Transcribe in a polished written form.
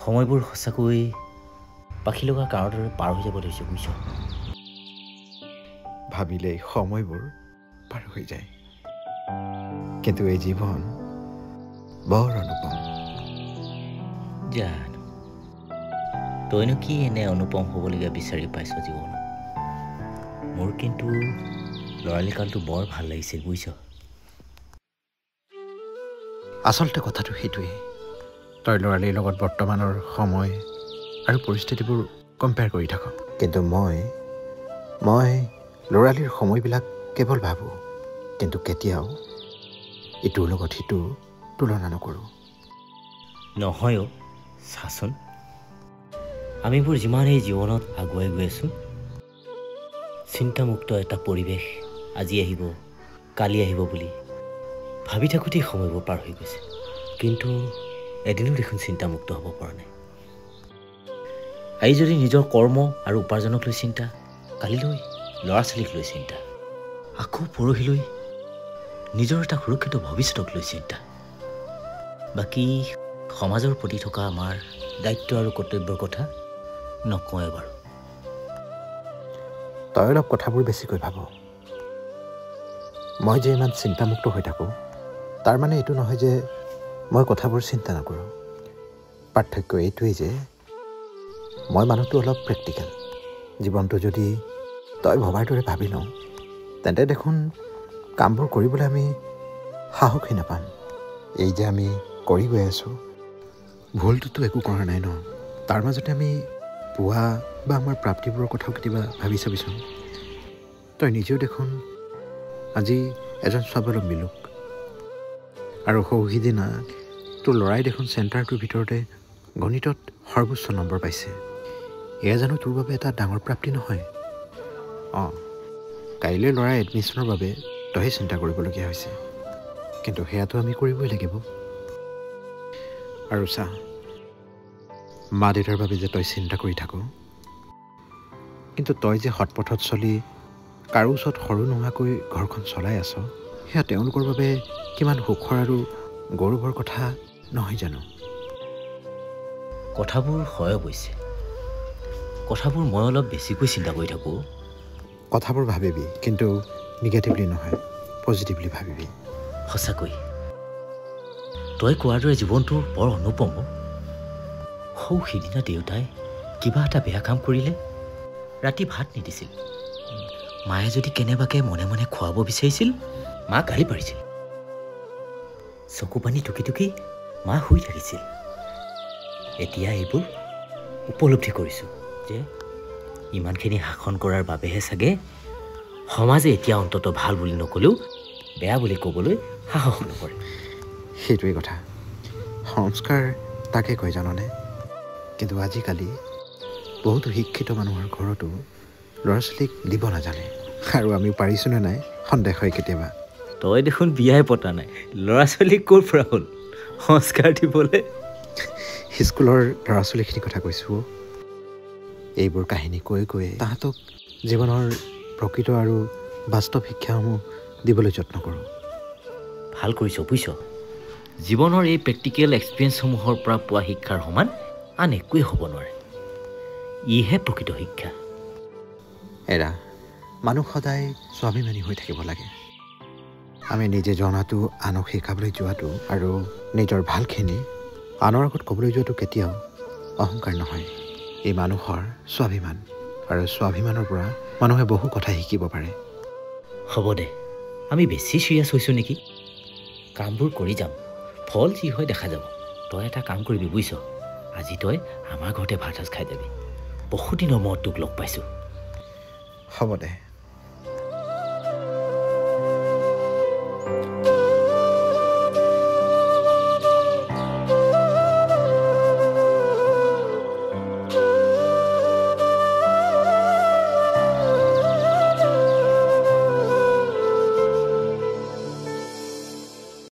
সময়বোৰ সঁচাকৈ পাখি লগা কাঁড়ৰ দৰে পাৰ হৈ যাব ধৰিছে বুজিছ। ভাবিলেই সময়বোৰ পাৰ হৈ যায়, কিন্তু এই জীৱন বৰ অনুপম। জানো তইনো কি এনে অনুপম হ'বলগীয়া বিচাৰি পাইছ জীৱনত? মোৰ কিন্তু ল'ৰালি কালটো বৰ ভাল লাগিছিল বুজিছ। আচলতে কথাটো সেইটোৱেই, তই ল'ৰালিৰ লগত বৰ্তমানৰ সময় আৰু পৰিস্থিতিবোৰ কম্পেয়াৰ কৰি থাক, কিন্তু মই ল'ৰালিৰ সময়বিলাক কেৱল ভাবোঁ, কিন্তু কেতিয়াও ইটোৰ লগত সিটো তুলনা নকৰোঁ। নহয় চাচোন, আমিবোৰ যিমানেই জীৱনত আগুৱাই গৈ আছোঁ, চিন্তামুক্ত এটা পৰিৱেশ আজি আহিব কালি আহিব বুলি ভাবি থাকোঁতেই সময়বোৰ পাৰ হৈ গৈছে, কিন্তু এদিনো দেখোন চিন্তামুক্ত হ'ব পৰা নাই। আজি যদি নিজৰ কৰ্ম আৰু উপাৰ্জনক লৈ চিন্তা, কালিলৈ ল'ৰা ছোৱালীক লৈ চিন্তা, আকৌ পৰহিলৈ নিজৰ এটা সুৰক্ষিত ভৱিষ্যতক লৈ চিন্তা, বাকী সমাজৰ প্ৰতি থকা আমাৰ দায়িত্ব আৰু কৰ্তব্যৰ কথা নকওঁৱে বাৰু। তই অলপ কথাবোৰ বেছিকৈ ভাব। মই যে ইমান চিন্তামুক্ত হৈ থাকোঁ, তাৰ মানে এইটো নহয় যে মই কথাবোৰ চিন্তা নকৰোঁ। পাৰ্থক্য এইটোৱেই যে মই মানুহটো অলপ প্ৰেক্টিকেল। জীৱনটো যদি তই ভবাৰ দৰে ভাবি লওঁ, তেন্তে দেখোন কামবোৰ কৰিবলৈ আমি সাহসেই নাপাম। এই যে আমি কৰি গৈ আছোঁ, ভুলটোতো একো কৰা নাই ন। তাৰ মাজতে আমি পোৱা বা আমাৰ প্ৰাপ্তিবোৰৰ কথাও কেতিয়াবা ভাবি চাবিচোন। তই নিজেও দেখোন আজি এজন স্বাৱলম্বী লোক, আৰু সৌহিদিনা তোৰ ল'ৰাই দেখোন চেণ্টাৰটোৰ ভিতৰতে গণিতত সৰ্বোচ্চ নম্বৰ পাইছে। এয়া জানো তোৰ বাবে এটা ডাঙৰ প্ৰাপ্তি নহয়? কাইলৈ ল'ৰাই এডমিশ্যনৰ বাবে তইহে চিন্তা কৰিবলগীয়া হৈছে, কিন্তু সেয়াটো আমি কৰিবই লাগিব। আৰু চা, মা দেউতাৰ বাবে যে তই চিন্তা কৰি থাক, কিন্তু তই যে সৎপথত চলি কাৰো ওচৰত সৰু নোহোৱাকৈ ঘৰখন চলাই আছ, সেয়া তেওঁলোকৰ বাবে কিমান সুখৰ আৰু গৌৰৱৰ কথা নহয় জানো? কথাবোৰ হয় অৱশ্যে, কথাবোৰ মই অলপ বেছিকৈ চিন্তা কৰি থাকোঁ। কথাবোৰ ভাবিবি, কিন্তু নিগেটিভলি নহয়, পজিটিভলি ভাবিবি। সঁচাকৈ তই কোৱাৰ দৰে জীৱনটো বৰ অনুপম। সিদিনা দেউতাই কিবা এটা বেয়া কাম কৰিলে, ৰাতি ভাত নিদিছিল। মায়ে যদি কেনেবাকে মনে মনে খুৱাব বিচাৰিছিল, মা গালি পাৰিছিল। চকু পানী টুকি টুকি মা শুই থাকিছিল। এতিয়া এইবোৰ উপলব্ধি কৰিছোঁ যে ইমানখিনি শাসন কৰাৰ বাবেহে চাগে সমাজে এতিয়া অন্তত ভাল বুলি নক'লেও বেয়া বুলি ক'বলৈ সাহস নকৰে। সেইটোৱেই কথা, সংস্কাৰ তাকে কয় জাননে? কিন্তু আজিকালি বহুতো শিক্ষিত মানুহৰ ঘৰতো ল'ৰা ছোৱালীক দিব নাজানে, আৰু আমি পাৰিছোঁনে নাই সন্দেহ হয় কেতিয়াবা। তই দেখোন বিয়াই পতা নাই, ল'ৰা ছোৱালীক ক'ৰ পৰা হ'ল সংস্কাৰ দিবলৈ? স্কুলৰ ল'ৰা ছোৱালীখিনিৰ কথা কৈছোঁ। এইবোৰ কাহিনী কৈ তাহাঁতক জীৱনৰ প্ৰকৃত আৰু বাস্তৱ শিক্ষাসমূহ দিবলৈ যত্ন কৰোঁ। ভাল কৰিছ বুজিছ, জীৱনৰ এই প্ৰেক্টিকেল এক্সপিৰিয়েঞ্চসমূহৰ পৰা পোৱা শিক্ষাৰ সমান আন একোৱেই হ'ব নোৱাৰে। ইহে প্ৰকৃত শিক্ষা। এৰা, মানুহ সদায় স্বাভিমানী হৈ থাকিব লাগে। আমি নিজে জনাটো আনক শিকাবলৈ যোৱাটো আৰু নিজৰ ভালখিনি আনৰ আগত ক'বলৈ যোৱাটো কেতিয়াও অহংকাৰ নহয়। এই মানুহৰ স্বাভিমান, আৰু স্বাভিমানৰ পৰা মানুহে বহু কথা শিকিব পাৰে। হ'ব দে, আমি বেছি চিৰিয়াছ হৈছোঁ নেকি? কামবোৰ কৰি যাম, ফল যি হয় দেখা যাব। তই এটা কাম কৰিবি বুজিছ, আজি তই আমাৰ ঘৰতে ভাত সাজ খাই যাবি। বহুদিনৰ মূৰত তোক লগ পাইছোঁ। হ'ব দে।